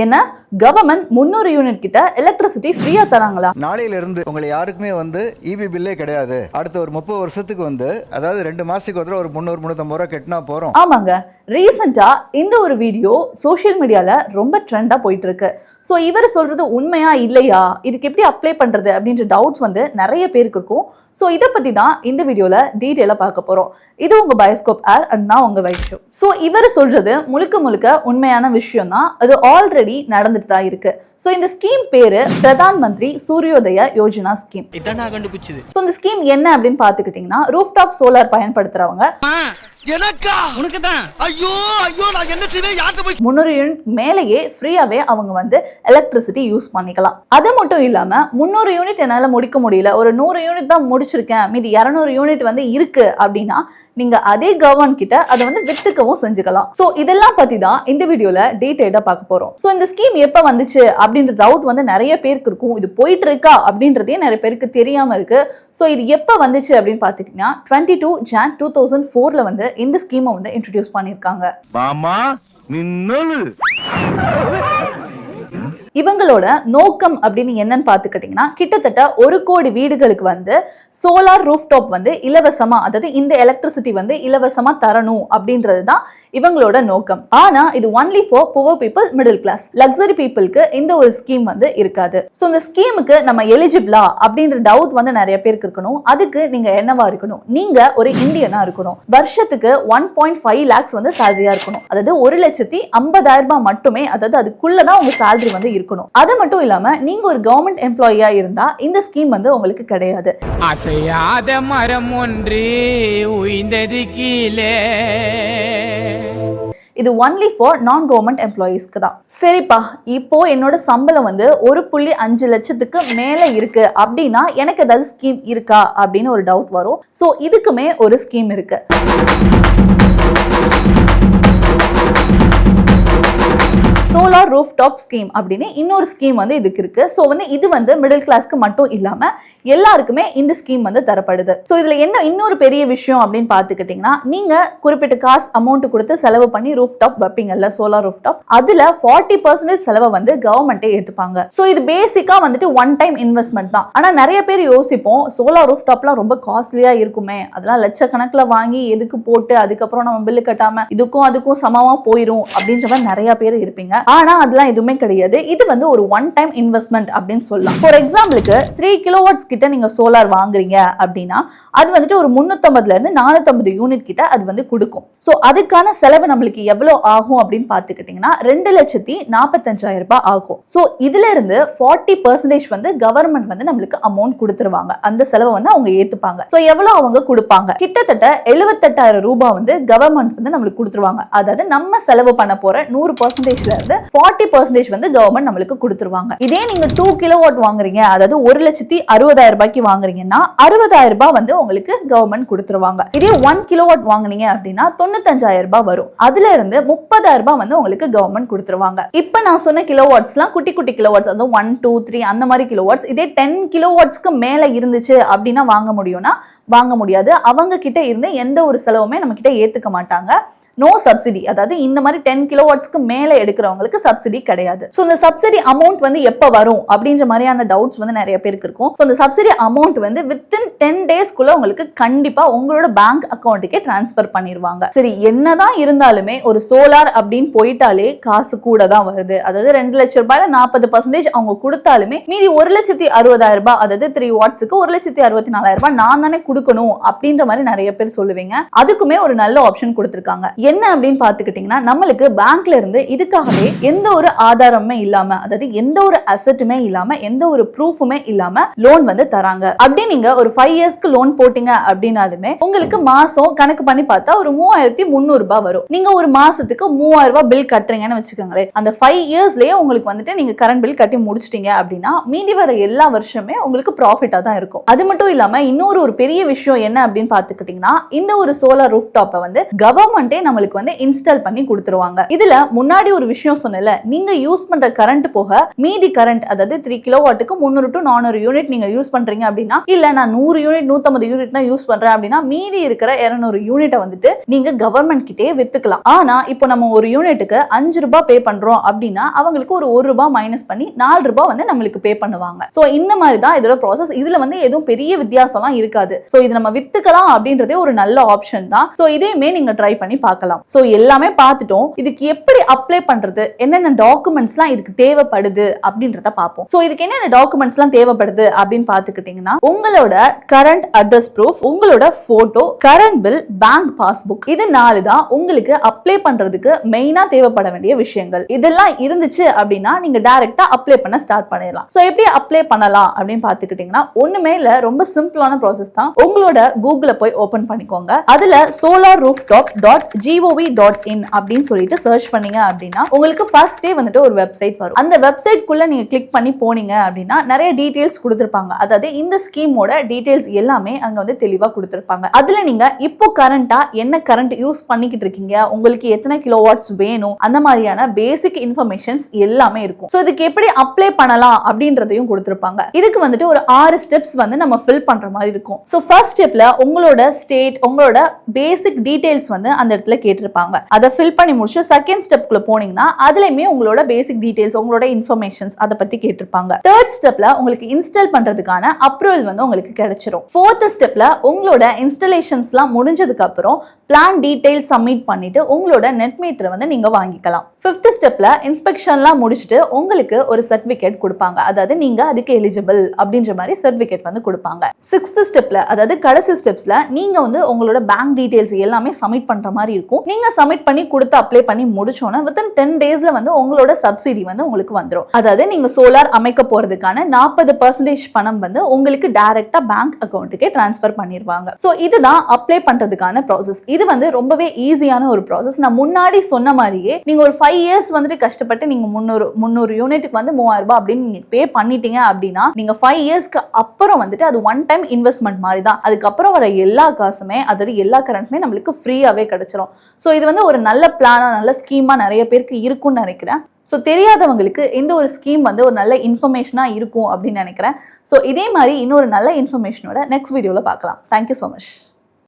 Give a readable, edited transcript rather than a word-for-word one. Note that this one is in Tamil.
ஏன்னா கவர்மெண்ட் 300 யூனிட் கிட்ட எலக்ட்ரிசிட்டி ஃப்ரீயா தராங்களா? நாளையில இருந்து உங்களை யாருக்குமே இபி பில்லே கிடையாது. அடுத்த ஒரு 30 வருஷத்துக்கு அதாவது 2 மாசத்துக்கு ஒரு 300-350 ரூபாய் கட்டினா போறோம். ஆமாங்க, ரீசெண்டா இந்த ஒரு வீடியோ சோஷியல் மீடியால ரொம்ப ட்ரெண்டா போயிட்டு இருக்கு. ஸோ இவர் சொல்றது உண்மையா இல்லையா, இதுக்கு எப்படி அப்ளை பண்றது அப்படின்ற டவுட்ஸ் நிறைய பேருக்கு இருக்கும். ஸோ இதை பத்தி தான் இந்த வீடியோல டீட்டெயிலா பார்க்க போறோம். இது உங்க பயோஸ்கோப் ஏர் அண்ட் நான் உங்க வைஷு. ஸோ இவர் சொல்றது முழுக்க முழுக்க உண்மையான விஷயம் தான். அது ஆல்ரெடி நடந்துட்டு தான் இருக்கு. ஸோ இந்த ஸ்கீம் பேரு பிரதான் மந்திரி சூரியோதய யோஜனா ஸ்கீம். ஸோ இந்த ஸ்கீம் என்ன அப்படின்னு பாத்துக்கிட்டீங்கன்னா, ரூஃப் டாப் சோலார் பயன்படுத்துறவங்க 300 யூனிட் மேலேயே ஃப்ரீயாவே அவங்க எலக்ட்ரிசிட்டி யூஸ் பண்ணிக்கலாம். அது மட்டும் இல்லாம 300 யூனிட் என்னால முடிக்க முடியல, ஒரு 100 யூனிட் தான் முடிச்சிருக்கேன், மீதி 200 யூனிட் இருக்கு அப்படின்னா நீங்க அதே கவர்மெண்ட் கிட்ட அதை வித்துக்கவும் செஞ்சுக்கலாம். சோ இதெல்லாம் பத்தி தான் இந்த வீடியோல டீடைலா பார்க்க போறோம். சோ இந்த ஸ்கீம் எப்ப வந்துச்சு அப்படின்ற டவுட் நிறைய பேருக்கு இருக்கும். இது போயிட்டு இருக்கா அப்படின்றதே நிறைய பேருக்கு தெரியாம இருக்கு. சோ இது எப்ப வந்துச்சு அப்படின்னு பாத்தீங்கன்னா 22 ஜான் 2004ல இந்த ஸ்கீமை இன்ட்ரோடியூஸ் பண்ணிருக்காங்க. இவங்களோட நோக்கம் அப்படின்னு என்னன்னு பாத்துக்கிட்டீங்கன்னா, கிட்டத்தட்ட 1 கோடி வீடுகளுக்கு சோலார் ரூஃப் டாப் இலவசமா, அதாவது இந்த எலக்ட்ரிசிட்டி இலவசமா தரணும் அப்படின்றதுதான் இவங்களோட நோக்கம். ஆனா இது only for poor people, middle class, luxury பீப்புளுக்கு இந்த ஒரு ஸ்கீம் இருக்காது. சோ இந்த ஸ்கீமுக்கு நம்ம எலிஜிபிளா அப்படின்ற டவுட் நிறைய பேருக்கு இருக்கணும். அதுக்கு நீங்க என்னவா இருக்கணும், நீங்க ஒரு இந்தியனா இருக்கணும், வருஷத்துக்கு 1.5 lakhs சேலரியா இருக்கணும், அதாவது 1,50,000 ரூபாய் மட்டுமே, அதாவது அதுக்குள்ளதான் உங்க சேலரி இருக்கணும். அது மட்டும் இல்லாம நீங்க ஒரு கவர்மெண்ட் எம்ப்ளாயியா இருந்தா இந்த ஸ்கீம் உங்களுக்கு கிடையாது. அசையாத மரம் ஒன்று உயிர்ந்தது கீழே. இது ஒன்லி ஃபார் நான் கவர்மெண்ட் எம்ப்ளாயீஸ்க்கு தான். சரிப்பா, இப்போ என்னோட சம்பளம் 1.5 லட்சத்துக்கு மேல இருக்கு அப்படின்னா எனக்கு ஏதாவது ஸ்கீம் இருக்கா அப்படின்னு ஒரு டவுட் வரும். சோ இதுக்குமே ஒரு ஸ்கீம் இருக்கு. சோலார் ரூஃப் டாப் ஸ்கீம் அப்படின்னு இன்னொரு ஸ்கீம் இதுக்கு இருக்கு. ஸோ இது மிடில் கிளாஸ்க்கு மட்டும் இல்லாம எல்லாருக்குமே இந்த ஸ்கீம் தரப்படுது. ஸோ இதுல என்ன இன்னொரு பெரிய விஷயம் அப்படின்னு பாத்துக்கிட்டீங்கன்னா, நீங்க குறிப்பிட்ட காசு அமௌண்ட் கொடுத்து செலவு பண்ணி ரூஃப் டாப் வைப்பீங்கல்ல, சோலார் ரூஃப் டாப், அதுல 40% செலவை கவர்மெண்டே ஏத்துப்பாங்க. ஸோ இது பேசிக்கா ஒன் டைம் இன்வெஸ்ட்மெண்ட் தான். ஆனா நிறைய பேர் யோசிப்போம், சோலார் ரூஃப் டாப்லாம் ரொம்ப காஸ்ட்லியா இருக்குமே, அதெல்லாம் லட்சக்கணக்கில் வாங்கி எதுக்கு போட்டு அதுக்கப்புறம் நம்ம பில்லு கட்டாம இதுக்கும் அதுக்கும் சமமா போயிரும் அப்படின்ற மாதிரி நிறைய பேர் இருப்பீங்க. ஆனா அதெல்லாம் எதுவுமே கிடையாது. இது ஒரு ஒன் டைம் இன்வெஸ்ட்மெண்ட் அப்படின்னு சொல்லலாம். ஃபார் எக்ஸாம்பிளுக்கு 3 கிலோவாட்ஸ் கிட்ட நீங்க சோலார் வாங்குறீங்க அப்படின்னா அது ஒரு 350 இருந்து 450 யூனிட் கிட்ட அது கொடுக்கும். சோ அதுக்கான செலவு நம்மளுக்கு எவ்வளவு ஆகும் அப்படின்னு பாத்துக்கிட்டீங்கன்னா 2,45,000 ரூபாய் ஆகும். சோ இதுல இருந்து 40% கவர்மெண்ட் நம்மளுக்கு அமௌண்ட் கொடுத்துருவாங்க. அந்த செலவை அவங்க ஏத்துப்பாங்க. சோ எவ்வளவு அவங்க கொடுப்பாங்க, கிட்டத்தட்ட 78,000 ரூபாய் கவர்மெண்ட் நம்மளுக்கு கொடுத்துருவாங்க. அதாவது நம்ம செலவு பண்ண போற 100%ல இருந்து 40% கவர்மெண்ட் நம்மளுக்கு கொடுத்துருவாங்க. இதே நீங்க 2 கிலோவாட் வாங்குறீங்க, அதாவது 1,60,000 ரூபாய்க்கு வாங்குறீங்கன்னா 60,000 ரூபாய் உங்களுக்கு கவர்மெண்ட் கொடுத்துருவாங்க. இதே 1 கிலோவாட் வாங்குனீங்க அப்படின்னா 95,000 ரூபாய் வரும். அதுல இருந்து 30,000 ரூபாய் உங்களுக்கு கவர்மெண்ட் கொடுத்துருவாங்க. இப்ப நான் சொன்ன கிலோவாட்ஸ்லாம் குட்டி குட்டி கிலோவாட்ஸ், அதாவது 1, 2, 3 அந்த மாதிரி கிலோவாட்ஸ். இதே 10 கிலோவாட்ஸ்க்கு மேல இருந்துச்சு அப்படின்னா வாங்க முடியும்னா வாங்க முடியாது. அவங்க கிட்ட இருந்து எந்த ஒரு செலவுமே நம்ம கிட்ட ஏத்துக்க மாட்டாங்க. நோ சப்சிடி, அதாவது இந்த மாதிரி 10 கிலோவாட்ஸ்க்கு மேல எடுக்கிறவங்களுக்கு சப்சிடி கிடையாது. சோ இந்த சப்சிடி அமௌண்ட் எப்ப வரும் அப்படின்ற மாதிரியான டவுட்ஸ் நிறைய பேருக்கு இருக்கும். சோ இந்த சப்சிடி அமௌண்ட் வித்தின் 10 டேஸ்க்குள்ள உங்களுக்கு கண்டிப்பா உங்களோட பேங்க் அக்கௌண்ட்டுக்கே டிரான்ஸ்பர் பண்ணிடுவாங்க. சரி, என்னதான் இருந்தாலுமே ஒரு சோலார் அப்படின்னு போயிட்டாலே காசு கூட தான் வருது. அதாவது 2 லட்சம் ரூபாயில 40% அவங்க கொடுத்தாலுமே மீதி 1,60,000 ரூபாய், அதாவது 3 வாட்ஸுக்கு 1,64,000 ரூபாய் நான் தானே கொடுக்கணும் அப்படின்ற மாதிரி நிறைய பேர் சொல்லுவீங்க. அதுக்குமே ஒரு நல்ல ஆப்ஷன் கொடுத்திருக்காங்க. என்ன அப்படின்னு பாத்துக்கிட்டீங்கன்னா, நம்மளுக்கு பேங்க்ல இருந்து இதுக்காகவே எந்த ஒரு ஆதாரமே இல்லாம, அதாவது எந்த ஒரு அசெட்டுமே இல்லாம, எந்த ஒரு ப்ரூஃபுமே இல்லாம லோன் தராங்க. அப்படி நீங்க ஒரு 5 இயர்ஸ்க்கு லோன் போட்டீங்க அப்படின்னாலுமே உங்களுக்கு மாசம் கணக்கு பண்ணி பார்த்தா ஒரு 3,300 ரூபாய் வரும். நீங்க ஒரு மாசத்துக்கு 3,000 ரூபாய் பில் கட்டுறீங்கன்னு வச்சுக்கோங்களேன். அந்த 5 இயர்ஸ்லயே உங்களுக்கு நீங்க கரண்ட் பில் கட்டி முடிச்சிட்டீங்க அப்படின்னா மீதி வர எல்லா வருஷமே உங்களுக்கு ப்ராஃபிட்டா தான் இருக்கும். அது மட்டும் இல்லாம இன்னொரு பெரிய விஷயம் என்ன அப்படின்னு பாத்துக்கிட்டீங்கன்னா, இந்த ஒரு சோலார் ரூஃப் டாப்பை வந்து கவர்மெண்டே நம்மளுக்கு வந்து இன்ஸ்டால் பண்ணி கொடுத்துருவாங்க. இதுல முன்னாடி ஒரு விஷயம் சொன்னல, நீங்க யூஸ் பண்ற கரண்ட் போக மீதி கரண்ட், அதாவது 3 கிலோவாட்டுக்கு 300 to 400 யூனிட் நீங்க யூஸ் பண்றீங்க அப்படின்னா, இல்ல நான் 100 யூனிட் 150 யூனிட் தான் யூஸ் பண்றேன் அப்படின்னா, மீதி இருக்கிற 200 யூனிட்டை வந்துட்டு நீங்க கவர்மெண்ட் கிட்டே வித்துக்கலாம். ஆனா இப்போ நம்ம ஒரு யூனிட்டுக்கு 5 ரூபாய் பே பண்றோம் அப்படின்னா, அவங்களுக்கு ஒரு 1 ரூபாய் மைனஸ் பண்ணி 4 ரூபாய் வந்து நம்மளுக்கு பே பண்ணுவாங்க. சோ இந்த மாதிரி தான் இதோட ப்ராசஸ். இதுல வந்து எதுவும் பெரிய வித்தியாசம்லாம் இருக்காது. சோ இது நம்ம வித்துக்கலாம் அப்படின்றதே ஒரு நல்ல ஆப்ஷன் தான். சோ இதையுமே நீங்க ட்ரை பண்ணி பார்க்கலாம். சோ எல்லாமே பார்த்துட்டோம். இதுக்கு எப்படி அப்ளை பண்றது, என்னென்ன டாக்குமெண்ட்ஸ்லாம் இதுக்கு தேவைப்படுது அப்படின்றத பார்ப்போம். சோ இதுக்கு என்னென்ன டாக்குமெண்ட்ஸ்லாம் தேவைப்படுது அப்படின்னு பார்த்துக்கிட்டீங்கன்னா, உங்களோட கரண்ட் அட்ரஸ் ப்ரூஃப், உங்களோட photo, current bill, bank passbook, இது 4 தான் உங்களுக்கு அப்ளை பண்றதுக்கு மெயினா தேவைப்பட வேண்டிய விஷயங்கள். இதெல்லாம் இருந்துச்சு அப்படின்னா நீங்க டைரக்டா அப்ளை பண்ண ஸ்டார்ட் பண்ணிடலாம். சோ எப்படி அப்ளை பண்ணலாம் அப்படின்னு பார்த்துக்கிட்டீங்கன்னா, ஒண்ணுமே இல்ல, ரொம்ப சிம்பிளான ப்ராசஸ் தான். உங்களோட கூகுள போய் ஓபன் பண்ணிக்கோங்க. அதுல solarrooftop.gov.in அப்படின்னு சொல்லிட்டு சர்ச் பண்ணீங்க அப்படின்னா உங்களுக்கு ஃபர்ஸ்டே வந்துட்டு ஒரு வெப்சைட் வரும். அந்த வெப்சைட் குள்ள நீங்க கிளிக் பண்ணி போனீங்க அப்படின்னா நிறைய டீடைல்ஸ் கொடுத்திருப்பாங்க. அதாவது இந்த ஸ்கீமோட டீடைல்ஸ் எல்லாமே அங்க வந்து தெளிவா கொடுத்திருப்பாங்க. அதுல நீங்க இப்போ கரண்டா என்ன கரண்ட் யூஸ் பண்ணிக்கிட்டு இருக்கீங்க, உங்களுக்கு எத்தனை கிலோவாட்ஸ் வேணும், அந்த மாதிரியான பேசிக் இன்ஃபர்மேஷன்ஸ் எல்லாமே இருக்கும். சோ இதுக்கு எப்படி அப்ளை பண்ணலாம் அப்படின்றதையும் கொடுத்திருப்பாங்க. இதுக்கு வந்துட்டு ஒரு 6 ஸ்டெப்ஸ் வந்து நம்ம ஃபில் பண்ற மாதிரி இருக்கும். சோ ஃபர்ஸ்ட் ஸ்டெப்ல உங்களோட ஸ்டேட், உங்களோட பேசிக் டீடைல்ஸ் வந்து அந்த இடத்துல கேட்டிருப்பாங்க. அதை ஃபில் பண்ணி முடிச்சு செகண்ட் ஸ்டெப்குள்ள போனீங்கன்னா அதுலயுமே உங்களோட பேசிக் டீடைல்ஸ், உங்களோட இன்ஃபர்மேஷன்ஸ் அதை பத்தி கேட்டிருப்பாங்க. தேர்ட் ஸ்டெப்ல உங்களுக்கு இன்ஸ்டால் பண்றதுக்கான அப்ரூவல் வந்து உங்களுக்கு கிடைச்சிரும். ஃபோர்த் ஸ்டெப்ல உங்களோட இன்ஸ்டாலேஷன்ஸ்லாம் முடிஞ்சதுக்கு அப்புறம் பிளான் டீடைல்ஸ் சப்மிட் பண்ணிட்டு உங்களோட நெட் மீட்டர் வந்து நீங்க வாங்கிக்கலாம். ஃபிஃப்த் ஸ்டெப்ல இன்ஸ்பெக்ஷன்லாம் முடிச்சுட்டு உங்களுக்கு ஒரு சர்டிபிகேட் கொடுப்பாங்க. அதாவது நீங்க அதுக்கு எலிஜிபிள் அப்படின்ற மாதிரி சர்டிபிகேட் வந்து கொடுப்பாங்க. சிக்ஸ்த் ஸ்டெப்ல, அதாவது கடைசி ஸ்டெப்ஸ்ல நீங்க வந்து உங்களோட பேங்க் டீடைல்ஸ் எல்லாமே சப்மிட் பண்ற மாதிரி இருக்கும். நீங்க சப்மிட் பண்ணி கொடுத்து அப்ளை பண்ணி முடிச்சோன்னா வித்தின் 10 டேஸ்ல வந்து உங்களோட சப்சிடி வந்து உங்களுக்கு வந்துடும். அதாவது நீங்க சோலார் அமைக்க போறதுக்கான 40% பணம் வந்து உங்களுக்கு டைரக்டா பேங்க் அக்கௌண்ட்டுக்கே டிரான்ஸ்ஃபர் பண்ணிடுவாங்க. சோ இதுதான் அப்ளை பண்றதுக்கான ப்ராசஸ். இது வந்து ரொம்பவே ஈஸியான ஒரு ப்ராசஸ். நான் முன்னாடி சொன்ன மாதிரியே நீங்க ஒரு 5 இயர்ஸ் வந்துட்டு கஷ்டப்பட்டு நீங்க 300 யூனிட்டுக்கு வந்து 3000 ரூபாய் அப்படின்னு நீங்க பே பண்ணிட்டீங்க அப்படின்னா நீங்க 5 இயர்ஸ்க்கு அப்புறம் வந்துட்டு அது ஒன் டைம் இன்வெஸ்ட்மெண்ட் மாதிரி தான். அதுக்கப்புறம் வர எல்லா காசுமே, அதாவது எல்லா கரண்ட்டுமே நம்மளுக்கு ஃப்ரீயாவே கிடைச்சிரும். ஸோ இது வந்து ஒரு நல்ல பிளானா, நல்ல ஸ்கீமா நிறைய பேருக்கு இருக்கும்னு நினைக்கிறேன். ஸோ தெரியாதவங்களுக்கு இந்த ஒரு ஸ்கீம் வந்து ஒரு நல்ல இன்ஃபர்மேஷனா இருக்கும் அப்படின்னு நினைக்கிறேன். ஸோ இதே மாதிரி இன்னொரு நல்ல இன்ஃபர்மேஷனோட நெக்ஸ்ட் வீடியோல பார்க்கலாம். Thank you so much.